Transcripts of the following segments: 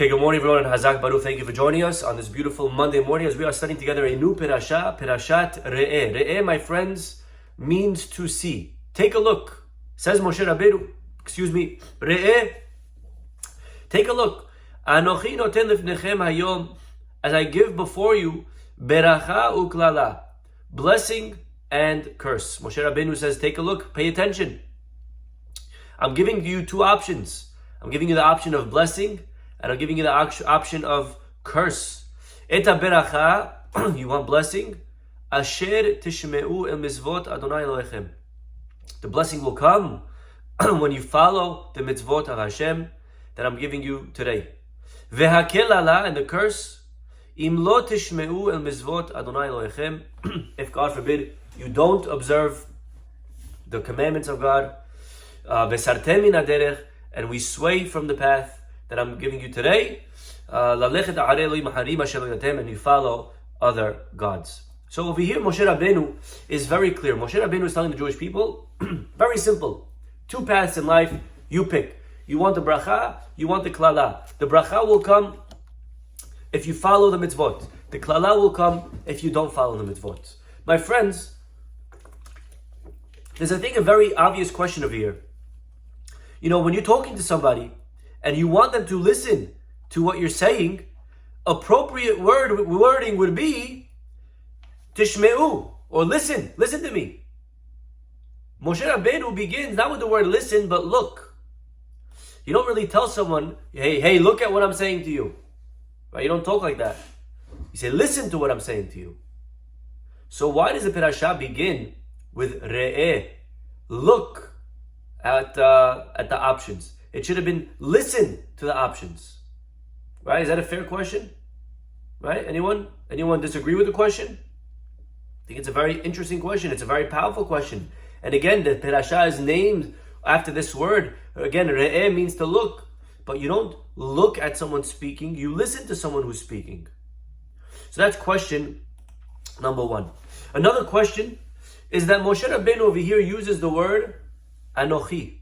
Okay, good morning everyone, and Hazak Baruch. Thank you for joining us on this beautiful Monday morning as we are studying together a new Perashat Re'eh. Re'eh, my friends, means to see. Take a look. Says Moshe Rabbeinu, Re'eh, take a look. Anochi noten lifnechem hayom, as I give before you, beracha uklala, blessing and curse. Moshe Rabbeinu says, take a look, pay attention. I'm giving you two options. I'm giving you the option of blessing, and I'm giving you the option of curse. Eta beracha, you want blessing? Asher tishmeu el mitzvot Adonai Elohechem. The blessing will come when you follow the mitzvot of Hashem that I'm giving you today. Vehakelala, and the curse, im lo tishmeu el mitzvot Adonai Elohechem. If God forbid you don't observe the commandments of God, vesartem min haderech, and we sway from the path that I'm giving you today, and you follow other gods. So over here, Moshe Rabbeinu is very clear. Moshe Rabbeinu is telling the Jewish people, very simple. Two paths in life, you pick. You want the bracha, you want the klala. The bracha will come if you follow the mitzvot. The klala will come if you don't follow the mitzvot. My friends, there's, I think, a very obvious question over here. You know, when you're talking to somebody and you want them to listen to what you're saying, appropriate wording would be tishmeu, or listen to me. Moshe Rabbeinu begins not with the word listen, but look. You don't really tell someone, hey, look at what I'm saying to you. Right? You don't talk like that. You say, listen to what I'm saying to you. So why does the Perashah begin with re'eh? Look at the options. It should have been listen to the options. Right? Is that a fair question? Right? Anyone disagree with the question? I think it's a very interesting question. It's a very powerful question. And again, the Perashah is named after this word. Again, re'eh means to look. But you don't look at someone speaking. You listen to someone who's speaking. So that's question number one. Another question is that Moshe Rabbeinu over here uses the word anochi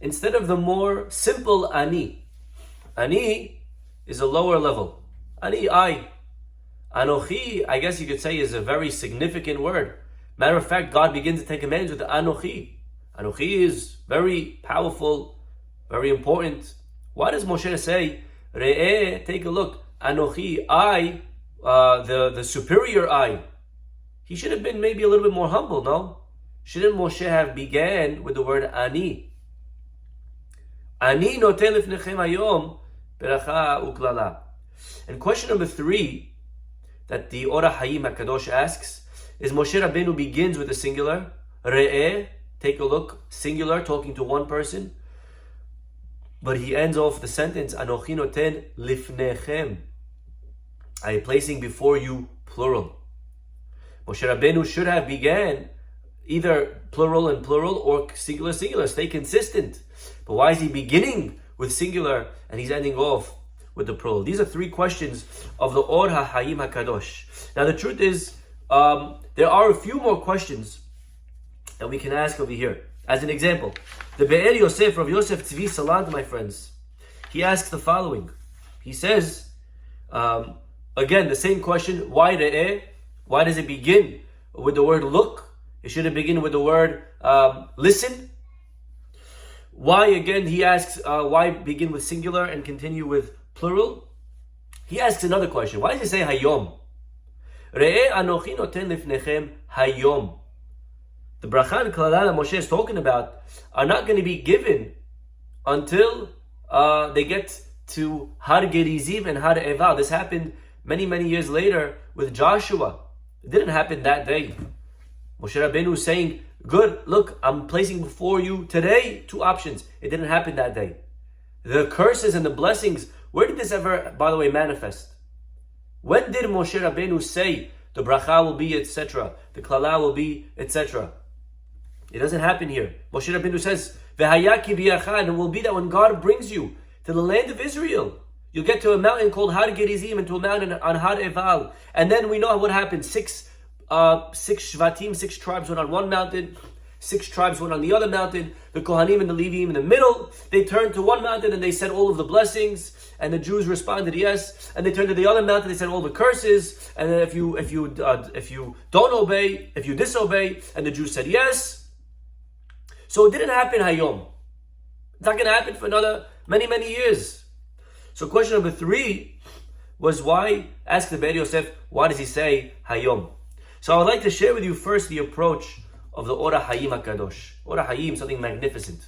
instead of the more simple ani. Ani is a lower level. Ani, I. Anochi, I guess you could say, is a very significant word. Matter of fact, God begins to take commands with the anochi. Anochi is very powerful, very important. Why does Moshe say, re'eh, take a look, anochi, I, the superior I? He should have been maybe a little bit more humble, no? Shouldn't Moshe have began with the word ani? Ani noten lifnechem hayom beracha uklala. And question number 3 that the Or HaHayim HaKadosh asks is Moshe Rabbeinu begins with a singular, re'eh, take a look, singular, talking to one person, but he ends off the sentence, anochi noten lifnechem, I am placing before you, plural. Moshe Rabbeinu should have began either plural and plural or singular, singular. Stay consistent. But why is he beginning with singular and he's ending off with the plural? These are 3 questions of the Or HaHayim HaKadosh. Now the truth is, there are a few more questions that we can ask over here. As an example, the Be'er Yosef, Rav Yosef Tzvi Salant, my friends, he asks the following. He says, again, the same question, why re'eh? Why does it begin with the word look? It should have begun with the word listen. Why, again, he asks, why begin with singular and continue with plural? He asks another question. Why does he say hayom? Re'eh anochi noten lifnechem hayom. The bracha and klala that Moshe is talking about are not going to be given until they get to Har Gerizim and Har Eval. This happened many, many years later with Joshua. It didn't happen that day. Moshe Rabbeinu is saying, good, look, I'm placing before you today 2 options. It didn't happen that day. The curses and the blessings, where did this ever, by the way, manifest? When did Moshe Rabbeinu say the bracha will be, etc., the klala will be, etc.? It doesn't happen here. Moshe Rabbeinu says, V'haya ki b'yachad, and it will be that when God brings you to the land of Israel, you'll get to a mountain called Har Gerizim and to a mountain on Har Eval. And then we know what happened. 6 Shvatim, 6 tribes went on one mountain. 6 tribes went on the other mountain, the Kohanim and the Leviim in the middle. They turned to one mountain and they said all of the blessings, and the Jews responded yes. And they turned to the other mountain, they said all the curses, and then if you don't obey, if you disobey, and the Jews said yes. So it didn't happen Hayom. It's not going to happen for another many years. So question number 3 was why, ask the Be'er Yosef, why does he say Hayom? So I would like to share with you first the approach of the Ora Hayim HaKadosh. Ora Hayim, something magnificent.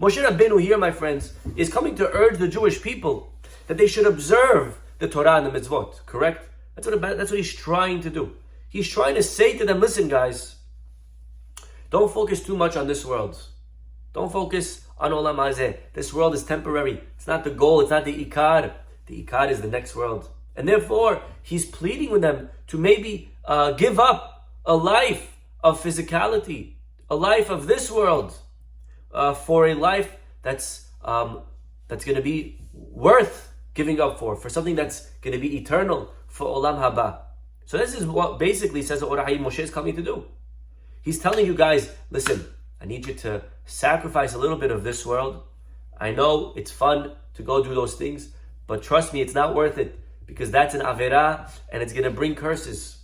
Moshe Rabbeinu here, my friends, is coming to urge the Jewish people that they should observe the Torah and the mitzvot, correct? That's what he's trying to do. He's trying to say to them, listen guys, don't focus too much on this world. Don't focus on Olam Hazeh. This world is temporary. It's not the goal, it's not the Ikar. The Ikar is the next world. And therefore, he's pleading with them to maybe give up a life of physicality, a life of this world, for a life that's going to be worth giving up for something that's going to be eternal, for Olam Haba. So this is what basically says the Ora Hayim Moshe is coming to do. He's telling you guys, listen, I need you to sacrifice a little bit of this world. I know it's fun to go do those things, but trust me, it's not worth it, because that's an Averah and it's going to bring curses.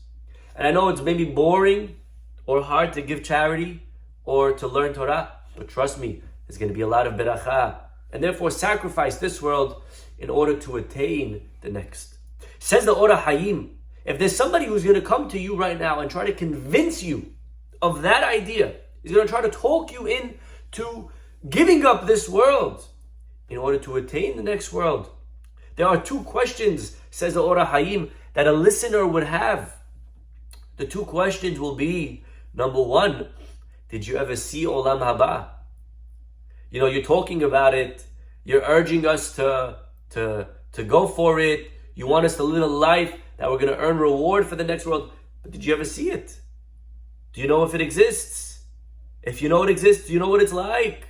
And I know it's maybe boring or hard to give charity or to learn Torah, but trust me, there's going to be a lot of beracha. And therefore sacrifice this world in order to attain the next. Says the Ora Hayim, if there's somebody who's going to come to you right now and try to convince you of that idea, he's going to try to talk you into giving up this world in order to attain the next world. There are 2 questions, says the Ora Hayim, that a listener would have. The 2 questions will be, number 1, did you ever see Olam Haba? You know, you're talking about it. You're urging us to go for it. You want us to live a life that we're going to earn reward for the next world. But did you ever see it? Do you know if it exists? If you know it exists, do you know what it's like?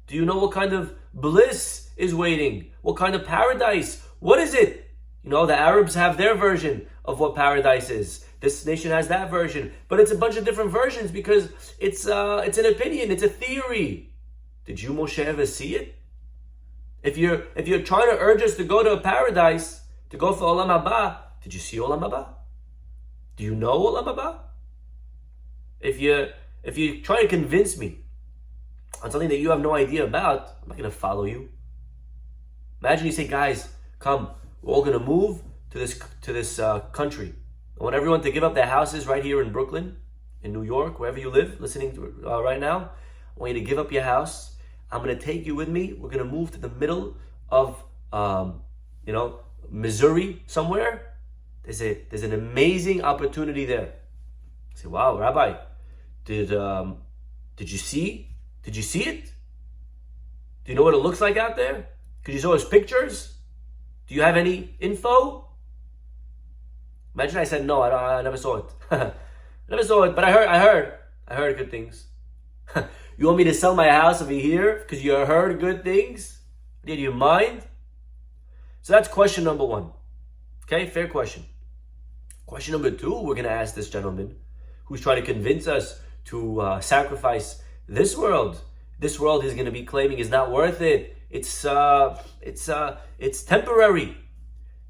Do you know what kind of bliss is waiting? What kind of paradise? What is it? You know, the Arabs have their version of what paradise is. This nation has that version, but it's a bunch of different versions because it's an opinion, it's a theory. Did you, Moshe, ever see it? If you're trying to urge us to go to a paradise, to go for Olam Haba, did you see Olam Haba? Do you know Olam Haba? If you're trying to convince me on something that you have no idea about, I'm not going to follow you. Imagine you say, guys, come, we're all going to move to this country. I want everyone to give up their houses right here in Brooklyn, in New York, wherever you live, listening to right now. I want you to give up your house. I'm going to take you with me. We're going to move to the middle of, Missouri somewhere. There's an amazing opportunity there. I say, wow, Rabbi, did you see it? Do you know what it looks like out there? Because you saw his pictures? Do you have any info? Imagine I said, no, I never saw it. Never saw it, but I heard good things. You want me to sell my house over here because you heard good things? Did you mind? So that's question number 1. Okay, fair question. Question number 2, we're going to ask this gentleman who's trying to convince us to sacrifice this world. This world he's going to be claiming is not worth it. It's temporary.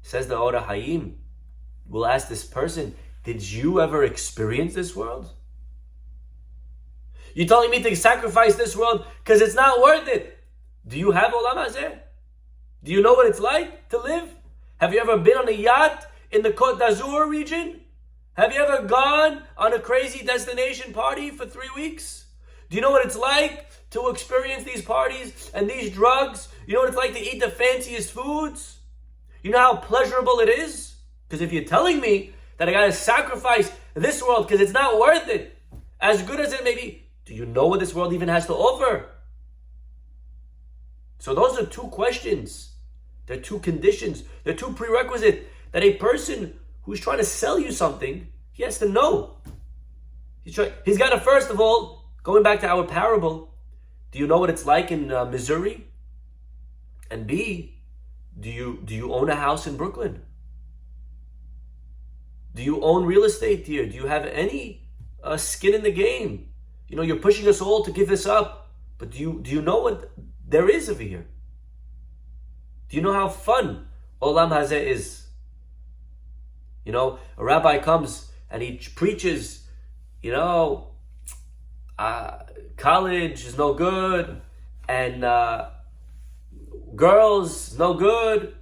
Says the Ora Hayim. We'll ask this person, did you ever experience this world? You're telling me to sacrifice this world because it's not worth it. Do you have Olam Hazeh? Do you know what it's like to live? Have you ever been on a yacht in the Côte d'Azur region? Have you ever gone on a crazy destination party for 3 weeks? Do you know what it's like to experience these parties and these drugs? You know what it's like to eat the fanciest foods? You know how pleasurable it is? Because if you're telling me that I got to sacrifice this world because it's not worth it, as good as it may be, do you know what this world even has to offer? So those are 2 questions. They're 2 conditions. They're 2 prerequisites that a person who's trying to sell you something, he has to know. He's got to, first of all, going back to our parable, do you know what it's like in Missouri? And B, do you own a house in Brooklyn? Do you own real estate here? Do you have any skin in the game? You're pushing us all to give this up. But do you know what there is over here? Do you know how fun Olam Hazeh is? A rabbi comes and he preaches, college is no good, and girls no good.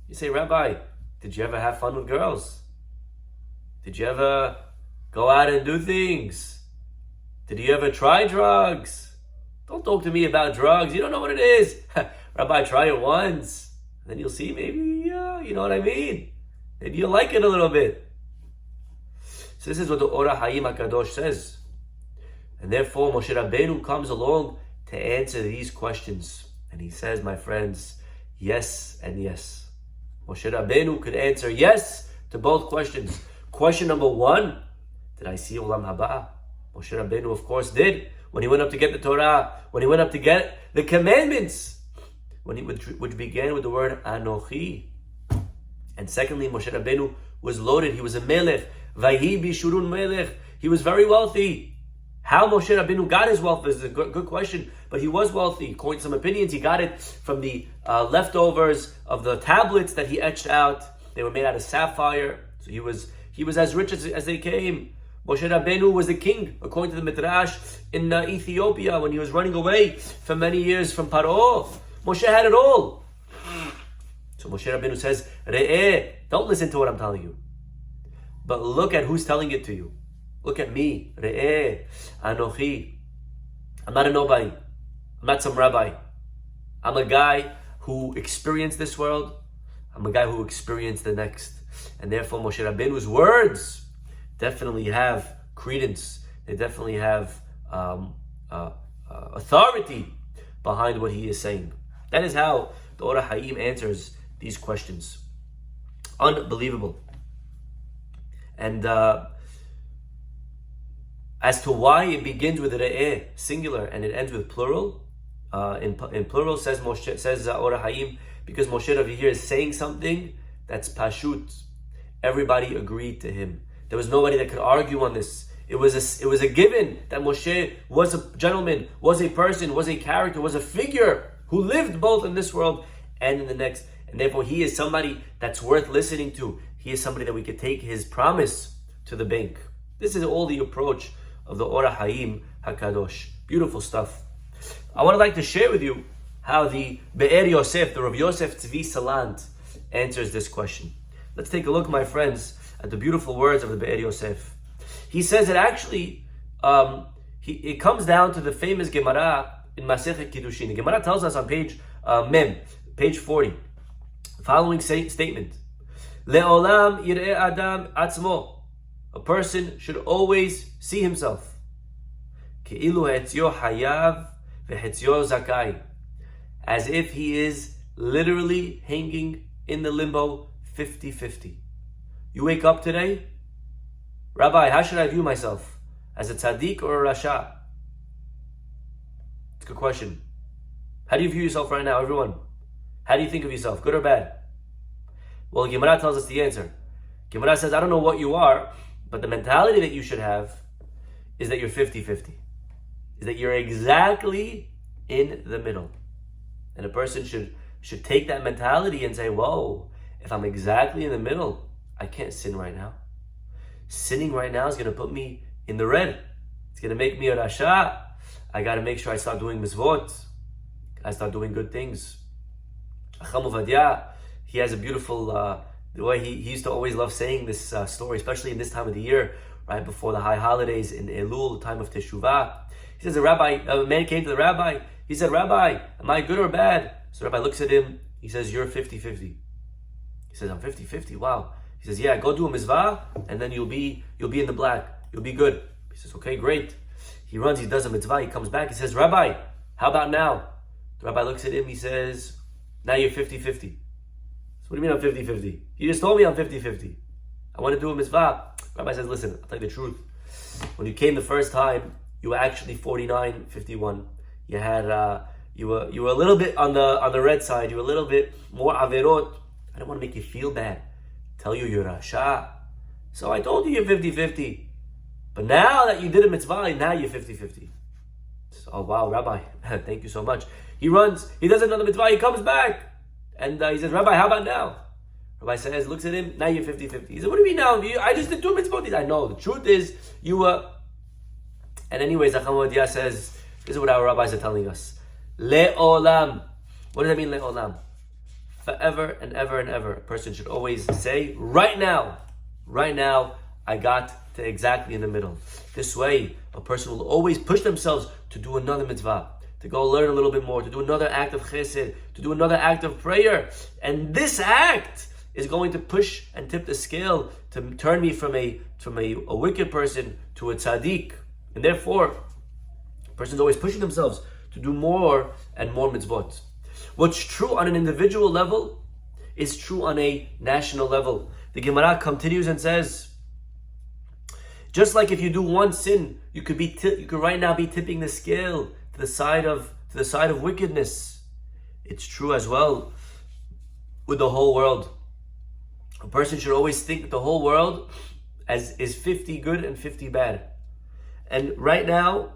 You say, Rabbi, did you ever have fun with girls? Did you ever go out and do things? Did you ever try drugs? Don't talk to me about drugs. You don't know what it is. Rabbi, try it once. Then you'll see maybe, you know what I mean? Maybe you'll like it a little bit. So this is what the Orah Hayim HaKadosh says. And therefore Moshe Rabbeinu comes along to answer these questions. And he says, my friends, yes and yes. Moshe Rabbeinu could answer yes to both questions. Question number one, did I see Olam Haba? Moshe Rabbeinu, of course, did. When he went up to get the Torah, when he went up to get the commandments, which began with the word Anochi. And secondly, Moshe Rabbeinu was loaded. He was a melech. Vayhi bishurun melech. He was very wealthy. How Moshe Rabbeinu got his wealth is a good question, but he was wealthy. According to some opinions, he got it from the leftovers of the tablets that he etched out. They were made out of sapphire. So he was as rich as they came. Moshe Rabbeinu was the king, according to the Midrash, in Ethiopia when he was running away for many years from Paro. Moshe had it all. So Moshe Rabbeinu says, Re'eh, don't listen to what I'm telling you, but look at who's telling it to you. Look at me. Re'eh, Anochi. I'm not a nobody. I'm not some rabbi. I'm a guy who experienced this world. I'm a guy who experienced the next. And therefore Moshe Rabbeinu's words definitely have credence. They definitely have authority behind what he is saying. That is how the Orah Hayim answers these questions. Unbelievable. And as to why it begins with re'eh, singular, and it ends with plural, in plural says Orah Hayim, because Moshe over here is saying something that's pashut. Everybody agreed to him. There was nobody that could argue on this. It was a given that Moshe was a gentleman, was a person, was a character, was a figure who lived both in this world and in the next. And therefore he is somebody that's worth listening to. He is somebody that we could take his promise to the bank. This is all the approach of the Orah Hayim HaKadosh. Beautiful stuff. I would like to share with you how the Be'er Yosef, the Rav Yosef Tzvi Salant, answers this question. Let's take a look, my friends, at the beautiful words of the Be'er Yosef. He says that actually, it comes down to the famous Gemara in Masechet Kiddushin. The Gemara tells us on page 40, the following statement: Le'olam yir'eh adam atzmo. A person should always see himself. Ke'ilu hetzio hayav vehetzio zakai. As if he is literally hanging in the limbo 50-50. You wake up today, Rabbi, how should I view myself? As a tzaddik or a rasha? It's a good question. How do you view yourself right now, everyone? How do you think of yourself, good or bad? Well, Gemara tells us the answer. Gemara says, I don't know what you are, but the mentality that you should have is that you're 50-50. Is that you're exactly in the middle. And a person should take that mentality and say, whoa, if I'm exactly in the middle, I can't sin right now. Sinning right now is going to put me in the red. It's going to make me a rasha. I got to make sure I start doing mitzvot. I start doing good things. Acham Ovadia, he has a beautiful, the way he used to always love saying this story, especially in this time of the year, right before the high holidays in Elul, the time of Teshuvah. He says, a man came to the rabbi. He said, Rabbi, am I good or bad? So the rabbi looks at him. He says, you're 50-50. He says, I'm 50-50. Wow. He says, yeah, go do a mizvah, and then you'll be in the black. You'll be good. He says, okay, great. He runs, he does a mitzvah, he comes back, he says, Rabbi, how about now? The rabbi looks at him, he says, now you're 50-50. So what do you mean I'm 50-50? You just told me I'm 50-50. I want to do a mitzvah. The rabbi says, listen, I'll tell you the truth. When you came the first time, you were actually 49-51. You had you were a little bit on the red side, you were a little bit more averot. I don't want to make you feel bad. Tell you you're rasha. So I told you you're 50-50. But now that you did a mitzvah, now you're 50-50. Oh wow, Rabbi, thank you so much. He runs, he does another mitzvah, he comes back. And he says, Rabbi, how about now? Rabbi says, looks at him, now you're 50-50. He said, what do you mean now? I just did 2 mitzvot. He said, I know, the truth is, you were... And anyways, Acham Odia says, this is what our rabbis are telling us. Le'olam. What does that mean, le'olam? Forever and ever and ever. A person should always say, right now, I got to exactly in the middle. This way, a person will always push themselves to do another mitzvah, to go learn a little bit more, to do another act of chesed, to do another act of prayer. And this act is going to push and tip the scale to turn me from a wicked person to a tzaddik. And therefore, a person's always pushing themselves to do more and more mitzvot. What's true on an individual level is true on a national level. The Gemara continues and says, just like if you do one sin, you could right now be tipping the scale to the side of wickedness. It's true as well with the whole world. A person should always think that the whole world is 50 good and 50 bad. And right now,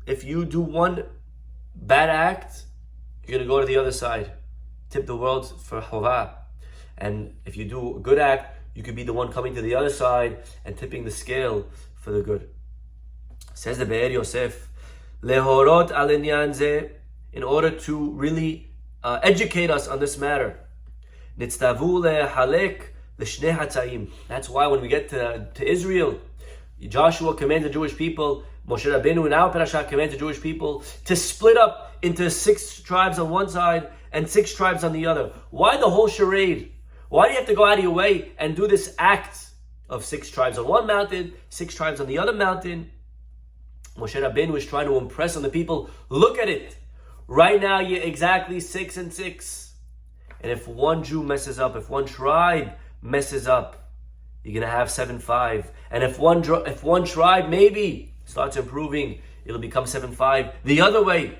if you do one bad act, you're going to go to the other side, tip the world for chovah. And if you do a good act, you could be the one coming to the other side and tipping the scale for the good. Says the Be'er Yosef, lehorot al inyan zeh, in order to really educate us on this matter. Nitztavu lehalek l'shnei hatzaim. That's why when we get to Israel, Joshua commands the Jewish people, Moshe Rabbeinu in our parasha commands the Jewish people to split up into 6 tribes on one side and 6 tribes on the other. Why the whole charade? Why do you have to go out of your way and do this act of 6 tribes on one mountain, 6 tribes on the other mountain? Moshe Rabbeinu is trying to impress on the people, look at it. Right now you're exactly 6 and 6. And if one Jew messes up, if one tribe messes up, you're going to have 7-5. And if one tribe maybe starts improving, it'll become 7-5 the other way.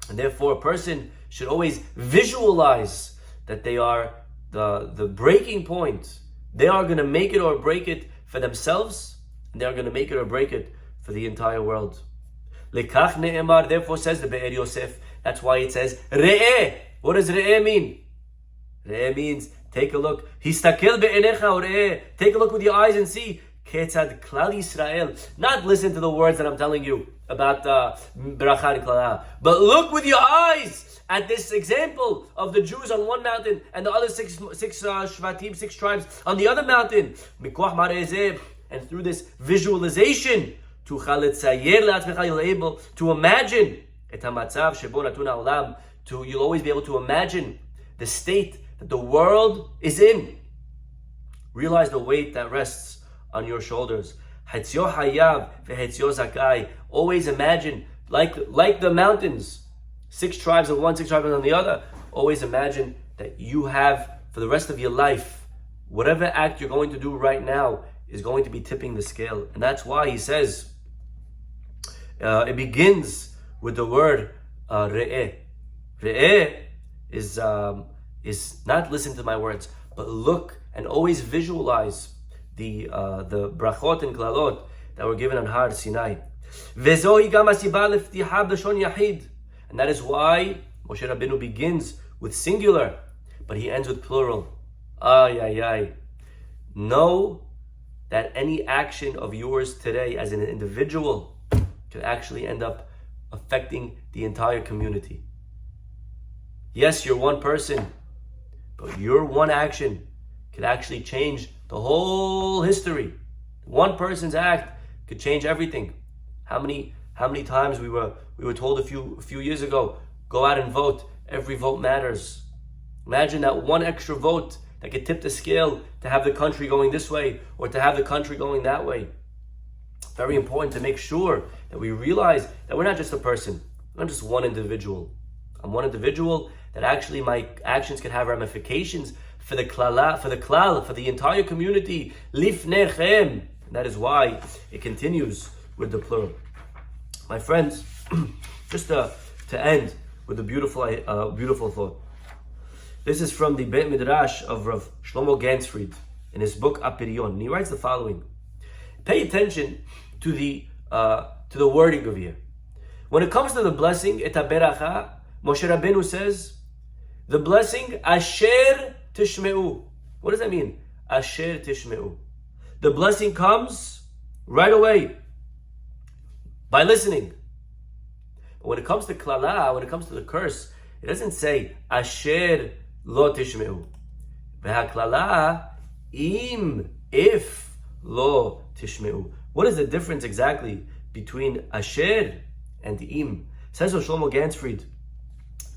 And therefore a person should always visualize that they are the breaking point. They are going to make it or break it for themselves, and they are going to make it or break it for the entire world. Lekach ne'emar, therefore says the Be'er Yosef, that's why it says re'eh. What does re'eh mean? Re'eh means take a look. Histakel be'enecha re'eh. Take a look with your eyes and see. Ketzad klal Yisrael. Not listen to the words that I'm telling you about bracha and klala, but look with your eyes at this example of the Jews on one mountain and the other six shvatim, 6 tribes on the other mountain. And through this visualization, you'll imagine you'll always be able to imagine the state that the world is in. Realize the weight that rests on your shoulders. Always imagine, like the mountains, 6 tribes on one, 6 tribes on the other. Always imagine that you have, for the rest of your life, whatever act you're going to do right now is going to be tipping the scale. And that's why he says, it begins with the word re'eh. Re'eh is not listen to my words, but look and always visualize the brachot and klalot that were given on Har Sinai. And that is why Moshe Rabbeinu begins with singular, but he ends with plural. Know that any action of yours today as an individual could actually end up affecting the entire community. Yes, you're one person, but your one action could actually change the whole history. One person's act could change everything. How many times we were told a few years ago, go out and vote. Every vote matters. Imagine that one extra vote that could tip the scale to have the country going this way or to have the country going that way. Very important to make sure that we realize that we're not just a person. I'm not just one individual. I'm one individual that actually my actions can have ramifications for the klal, for the entire community. Lifnechem. And that is why it continues with the plural. My friends, just to end with a beautiful thought. This is from the Beit Midrash of Rav Shlomo Gansfried in his book Apirion. And he writes the following. Pay attention to the wording of here. When it comes to the blessing, et haberacha, Moshe Rabbeinu says, the blessing, asher tishmeu. What does that mean? Asher tishmeu. The blessing comes right away by listening. But when it comes to klala, when it comes to the curse, it doesn't say asher lo tishmeu. V'haklala im, if lo tishmeu. What is the difference exactly between asher and im? Says Shlomo Gansfried,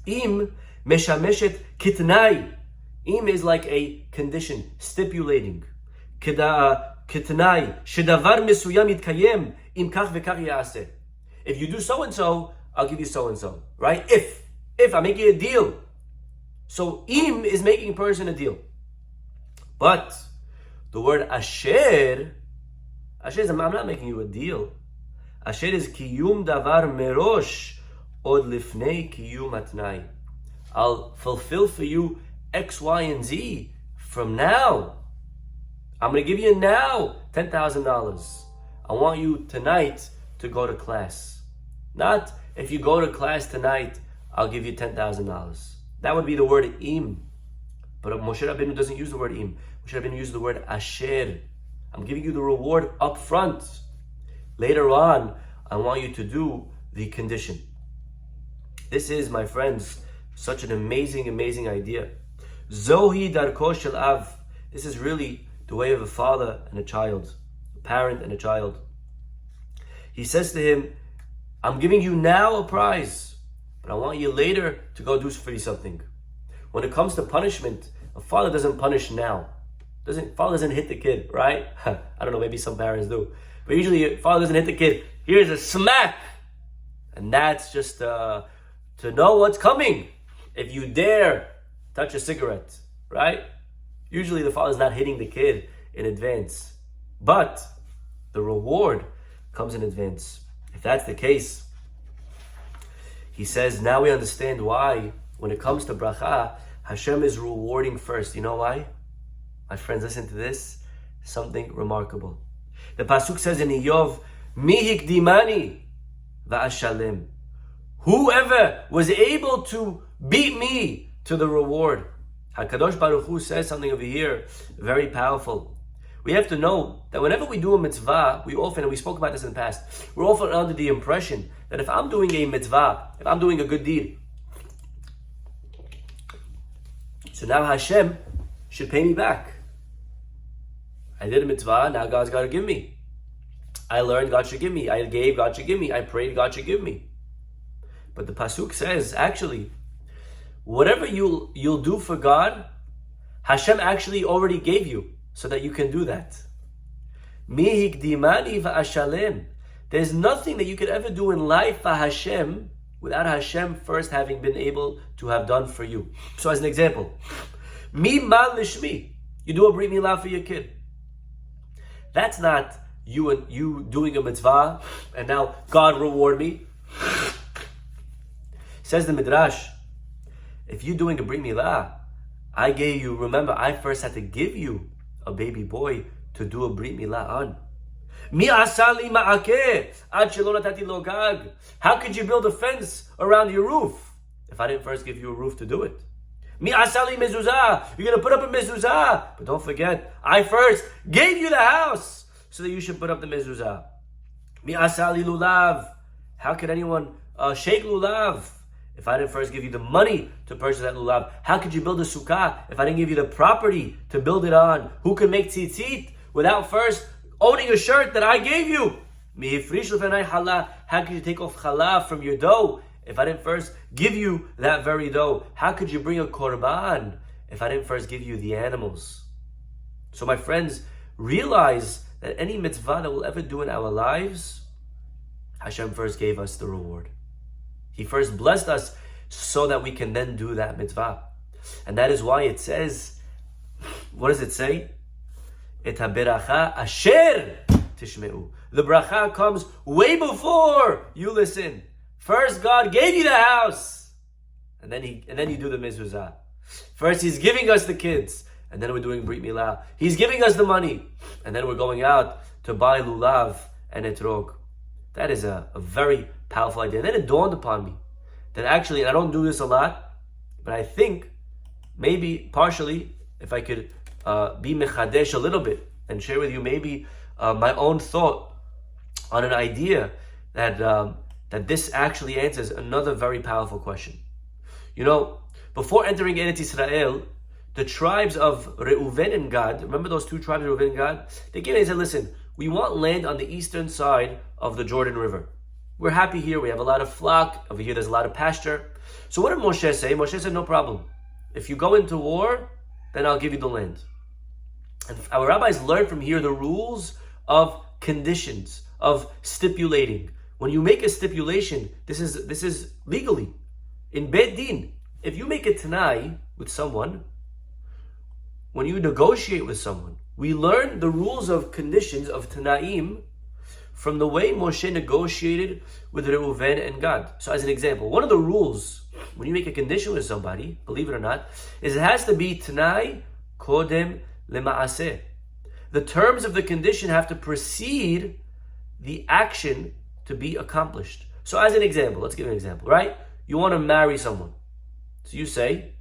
im meshameshet kitnai. Im is like a condition, stipulating. Kitnai shedavar mesuyam yitkayem im kach v'kach yaseh. If you do so and so, I'll give you so and so. Right? If I'm making a deal. So im is making a person a deal. But the word asher is, I'm not making you a deal. Asher is kiyum davar merosh od lifnei kiyum atnai. I'll fulfill for you X, Y, and Z from now. I'm going to give you now $10,000. I want you tonight to go to class. Not if you go to class tonight, I'll give you $10,000. That would be the word im. But Moshe Rabbeinu doesn't use the word im. Moshe Rabbeinu uses the word asher. I'm giving you the reward up front. Later on, I want you to do the condition. This is, my friends, such an amazing, amazing idea. Zohi darko shel av. This is really the way of a father and a child, a parent and a child. He says to him, I'm giving you now a prize, but I want you later to go do for you something. When it comes to punishment, a father doesn't punish now. Father doesn't hit the kid, right? I don't know, maybe some parents do. But usually a father doesn't hit the kid. Here's a smack. And that's just to know what's coming. If you dare touch a cigarette, right? Usually the father's not hitting the kid in advance. But the reward comes in advance. If that's the case, he says, now we understand why, when it comes to bracha, Hashem is rewarding first. You know why? My friends, listen to this. Something remarkable. The pasuk says in Iyov, Mi hikdimani va'ashalem. Whoever was able to beat me to the reward. HaKadosh Baruch Hu says something over here, very powerful. We have to know that whenever we do a mitzvah, and we spoke about this in the past, we're often under the impression that if I'm doing a mitzvah, if I'm doing a good deed, so now Hashem should pay me back. I did a mitzvah, now God's got to give me. I learned, God should give me. I gave, God should give me. I prayed, God should give me. But the pasuk says, actually, whatever you'll do for God, Hashem actually already gave you so that you can do that. Mi hikdimani va'ashalem. There's nothing that you could ever do in life for Hashem without Hashem first having been able to have done for you. So as an example, mi mal lishmi. You do a brit milah for your kid. That's not you doing a mitzvah and now God reward me. Says the Midrash, if you're doing a brit milah, I gave you, remember, I first had to give you a baby boy to do a brit milah on. Mi asali ma'akeh ad shelo natati lo gag. How could you build a fence around your roof if I didn't first give you a roof to do it? Mi asali mezuzah. You're going to put up a mezuzah. But don't forget, I first gave you the house so that you should put up the mezuzah. Mi asali lulav. How could anyone shake lulav if I didn't first give you the money to purchase that lulav? How could you build a sukkah if I didn't give you the property to build it on? Who could make tzitzit without first owning a shirt that I gave you? How could you take off challah from your dough if I didn't first give you that very dough? How could you bring a korban if I didn't first give you the animals? So my friends, realize that any mitzvah that we'll ever do in our lives, Hashem first gave us the reward. He first blessed us so that we can then do that mitzvah. And that is why it says, what does it say? Et haberacha asher tishmeu. The bracha comes way before you listen. First, God gave you the house, and then you do the mezuzah. First, He's giving us the kids, and then we're doing brit milah. He's giving us the money, and then we're going out to buy lulav and etrog. That is a very powerful idea. And then it dawned upon me that actually, and I don't do this a lot, but I think maybe partially, if I could be mechadesh a little bit and share with you maybe my own thought on an idea that this actually answers another very powerful question. You know, before entering Eretz Israel, the tribes of Reuven and Gad, remember those two tribes, Reuven and Gad? They came and said, listen, we want land on the eastern side of the Jordan River. We're happy here. We have a lot of flock. Over here, there's a lot of pasture. So what did Moshe say? Moshe said, no problem. If you go into war, then I'll give you the land. And our rabbis learned from here the rules of conditions, of stipulating. When you make a stipulation, this is legally. In Beit Din, if you make a Tanai with someone, when you negotiate with someone, we learn the rules of conditions of Tanaim from the way Moshe negotiated with Reuven and Gad. So as an example, one of the rules when you make a condition with somebody, believe it or not, is it has to be Tanai Kodem Lema'aseh. The terms of the condition have to precede the action to be accomplished. So as an example, let's give an example, right? You want to marry someone. So you say,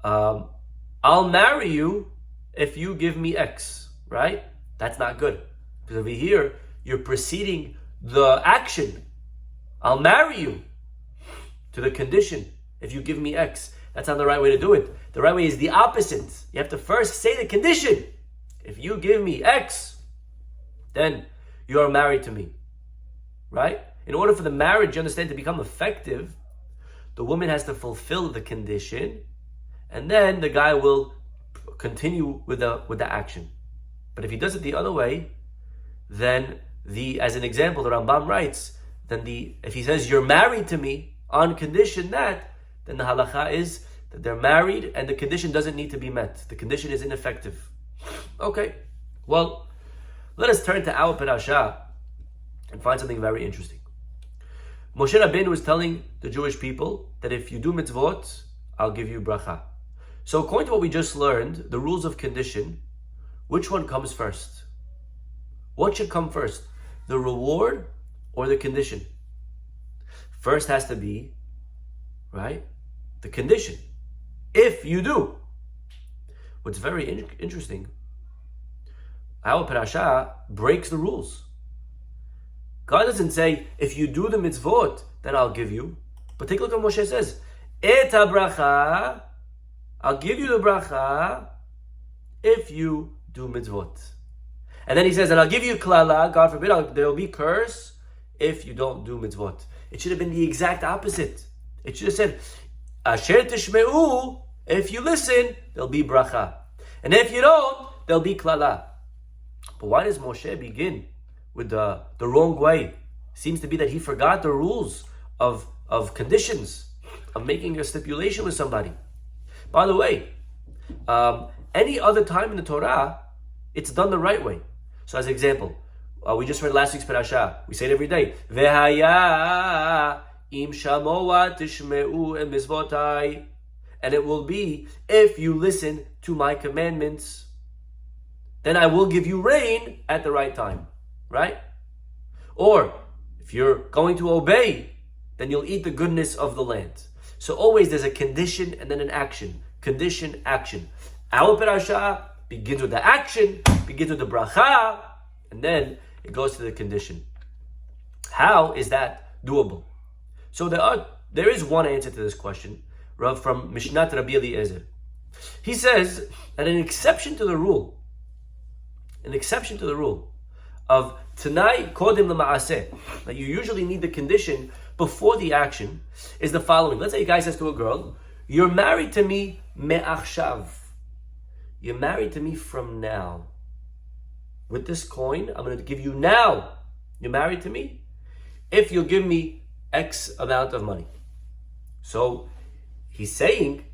I'll marry you if you give me X, right? That's not good. Because over here, you're preceding the action. I'll marry you to the condition if you give me X. That's not the right way to do it. The right way is the opposite. You have to first say the condition. If you give me X, then you are married to me, right? In order for the marriage, you understand, to become effective, the woman has to fulfill the condition, and then the guy will continue with the action. But if he does it the other way, then as an example, the Rambam writes, if he says you're married to me on condition that, then the halacha is that they're married and the condition doesn't need to be met. The condition is ineffective. Okay, well, let us turn to our parasha and find something very interesting. Moshe Rabbeinu was telling the Jewish people that if you do mitzvot, I'll give you bracha. So according to what we just learned, the rules of condition, which one comes first? What should come first? The reward or the condition? First has to be, right, the condition. If you do. What's very interesting, our parasha breaks the rules. God doesn't say, if you do the mitzvot, then I'll give you. But take a look at what Moshe says. Et bracha, I'll give you the bracha if you do mitzvot. And then he says, and I'll give you klala, God forbid, there will be curse if you don't do mitzvot. It should have been the exact opposite. It should have said, asher tishme'u, if you listen, there'll be bracha. And if you don't, there'll be klala. But why does Moshe begin with the wrong way? Seems to be that he forgot the rules of conditions, of making a stipulation with somebody. By the way, any other time in the Torah, it's done the right way. So as an example, we just read last week's parasha. We say it every day. V'haya im shamoa tishmeu emizvotai. And it will be, if you listen to my commandments, then I will give you rain at the right time, right? Or, if you're going to obey, then you'll eat the goodness of the land. So always there's a condition and then an action. Condition, action. Our parasha begins with the action, begins with the bracha, and then it goes to the condition. How is that doable? So there is one answer to this question, from Mishnat Rabbi Eliezer. He says that an exception to the rule of Tanai Kodem Lema'aseh, that you usually need the condition before the action, is the following. Let's say a guy says to a girl, you're married to me me'achshav. You're married to me from now. With this coin, I'm going to give you now. You're married to me if you'll give me X amount of money. So he's saying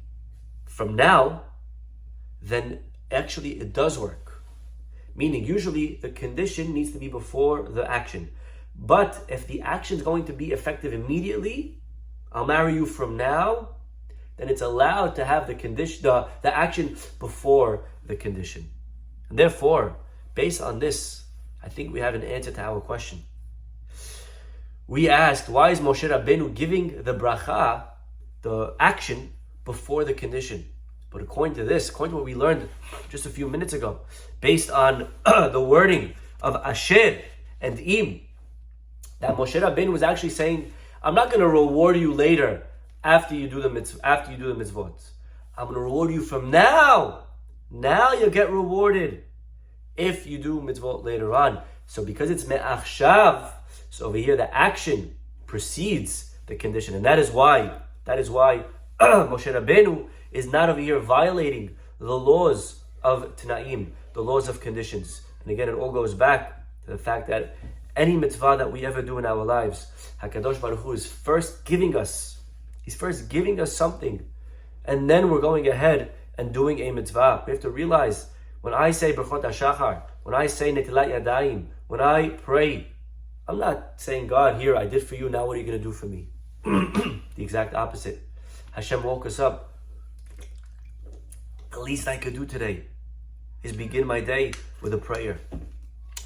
from now, then actually it does work. Meaning usually the condition needs to be before the action. But if the action is going to be effective immediately, I'll marry you from now, then it's allowed to have the condition, the action before the condition. And therefore, based on this, I think we have an answer to our question. We asked, why is Moshe Rabbeinu giving the bracha, the action, before the condition? But according to this, according to what we learned just a few minutes ago, based on the wording of Asher and Im, that Moshe Rabbeinu was actually saying, I'm not going to reward you later after you do the mitzvot. I'm going to reward you from now. Now you'll get rewarded if you do mitzvot later on. So because it's me'achshav, so over here the action precedes the condition. And that is why Moshe Rabbeinu is not over here violating the laws of Tanaim, the laws of conditions. And again, it all goes back to the fact that any mitzvah that we ever do in our lives, HaKadosh Baruch Hu is first giving us something, and then we're going ahead and doing a mitzvah. We have to realize, when I say Berchot HaShachar, when I say Netilat Yadayim, when I pray, I'm not saying, God, here, I did for you, now what are you going to do for me? The exact opposite. Hashem woke us up. The least I could do today is begin my day with a prayer.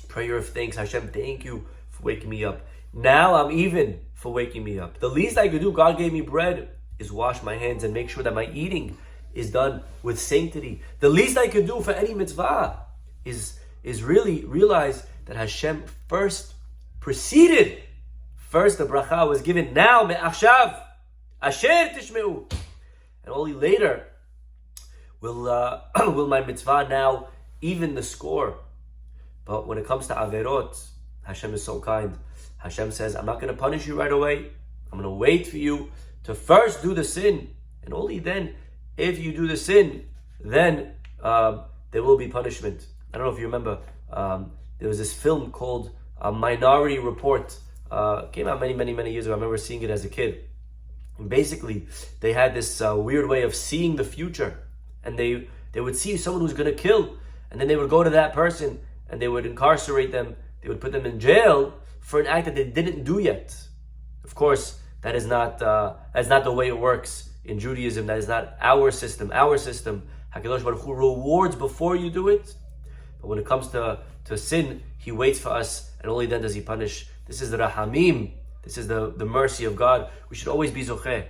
Prayer of thanks. Hashem, thank you for waking me up. Now I'm even for waking me up. The least I could do, God gave me bread, is wash my hands and make sure that my eating is done with sanctity. The least I could do for any mitzvah is really realize that Hashem first preceded. First the bracha was given, now me'achshav, asher tishmeu. And only later will my mitzvah now even the score. But when it comes to averot, Hashem is so kind. Hashem says, I'm not going to punish you right away. I'm going to wait for you to first do the sin. And only then, if you do the sin, then there will be punishment. I don't know if you remember, there was this film called Minority Report. Came out many years ago. I remember seeing it as a kid. And basically, they had this weird way of seeing the future. And they would see someone who's going to kill. And then they would go to that person and they would incarcerate them. They would put them in jail for an act that they didn't do yet. Of course, that is not the way it works in Judaism. That is not our system. Our system, HaKadosh Baruch Hu rewards before you do it. But when it comes to sin, He waits for us, and only then does He punish. This is the Rahamim. This is the mercy of God. We should always be zocheh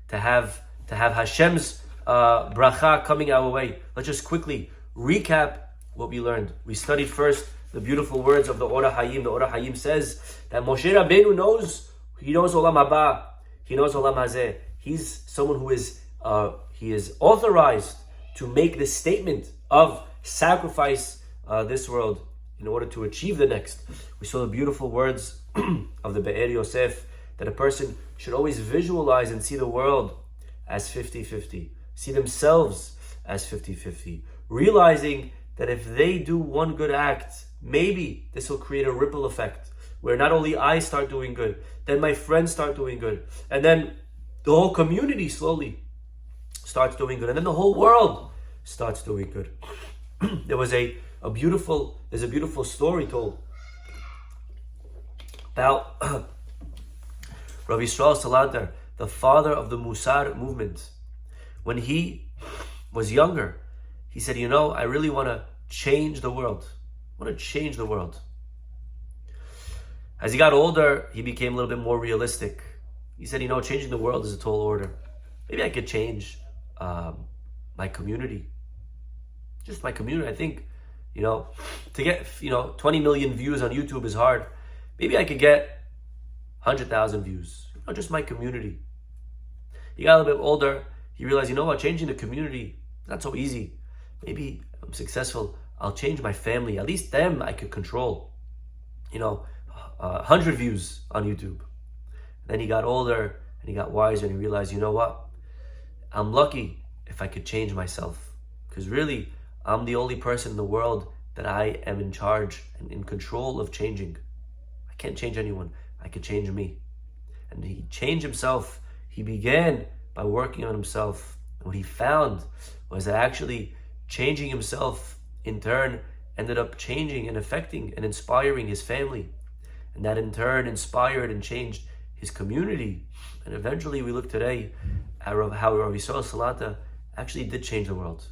to have Hashem's bracha coming our way. Let's just quickly recap what we learned. We studied first the beautiful words of the Ora Hayim. The Ora Hayim says that Moshe Rabbeinu knows Olam Haba, he knows Olam Hazeh. He's someone who is authorized to make this statement of sacrifice this world in order to achieve the next. We saw the beautiful words of the Be'er Yosef, that a person should always visualize and see the world as 50-50, see themselves as 50-50, realizing that if they do one good act, maybe this will create a ripple effect where not only I start doing good, then my friends start doing good, and then the whole community slowly starts doing good, and then the whole world starts doing good. There's a beautiful story told about Rabbi Yisrael Salanter, the father of the Musar movement. When he was younger, he said, I really want to change the world. I want to change the world. As he got older, he became a little bit more realistic. He said, changing the world is a tall order. Maybe I could change my community. Just my community. I think, to get, 20 million views on YouTube is hard. Maybe I could get 100,000 views. Just my community. He got a little bit older. He realized, changing the community, not so easy. Maybe I'm successful. I'll change my family. At least them I could control. 100 views on YouTube. Then he got older and he got wiser and he realized, I'm lucky if I could change myself. Because really, I'm the only person in the world that I am in charge and in control of changing. I can't change anyone. I could change me. And he changed himself. He began by working on himself. And what he found was that actually changing himself in turn ended up changing and affecting and inspiring his family. And that in turn inspired and changed his community. And eventually we look today at how Rabbi Yisrael Salanter actually did change the world.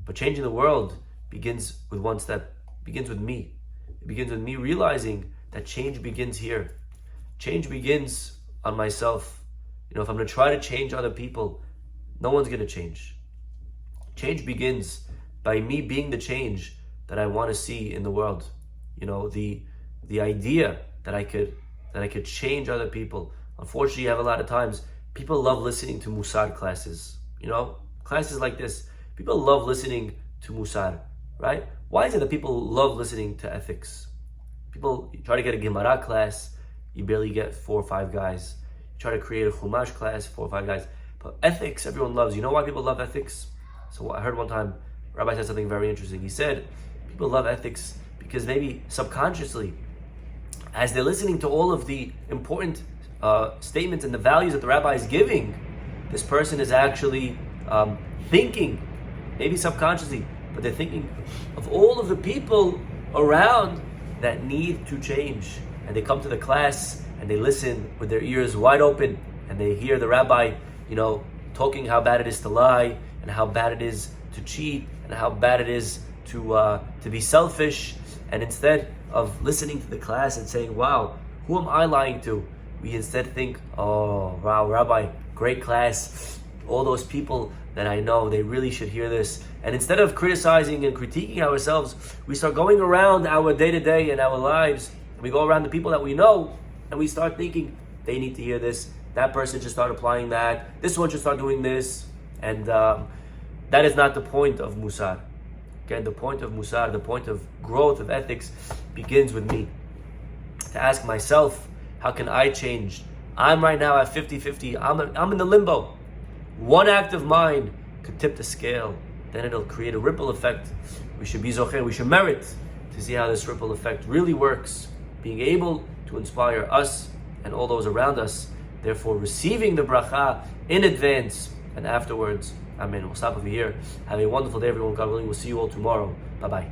But changing the world begins with one step, begins with me, It begins with me realizing that change begins here. Change begins on myself. If I'm going to try to change other people, no one's going to change. Change begins by me being the change that I want to see in the world. The idea that I could change other people. Unfortunately, you have a lot of times people love listening to Musar classes. Classes like this, people love listening to Musar, right? Why is it that people love listening to ethics? People, you try to get a Gemara class, you barely get 4 or 5 guys. You try to create a Chumash class, 4 or 5 guys. But ethics, everyone loves. You know why people love ethics? So I heard one time, Rabbi said something very interesting. He said, people love ethics because maybe subconsciously, as they're listening to all of the important statements and the values that the Rabbi is giving, this person is actually thinking, maybe subconsciously, but they're thinking of all of the people around that need to change. And they come to the class and they listen with their ears wide open and they hear the Rabbi, talking how bad it is to lie and how bad it is to cheat and how bad it is to be selfish. And instead of listening to the class and saying, wow, who am I lying to? We instead think, oh, wow, Rabbi, great class. All those people that I know, they really should hear this. And instead of criticizing and critiquing ourselves, we start going around our day-to-day and our lives. And we go around the people that we know and we start thinking, they need to hear this. That person should start applying that. This one should start doing this. And that is not the point of Musar. Again, the point of Musar, the point of growth of ethics begins with me. To ask myself, how can I change? I'm right now at 50-50. I'm in the limbo. One act of mine could tip the scale. Then it'll create a ripple effect. We should be zocher, we should merit to see how this ripple effect really works. Being able to inspire us and all those around us. Therefore, receiving the bracha in advance and afterwards. Amen. We'll stop over here. Have a wonderful day, everyone. God willing, we'll see you all tomorrow. Bye-bye.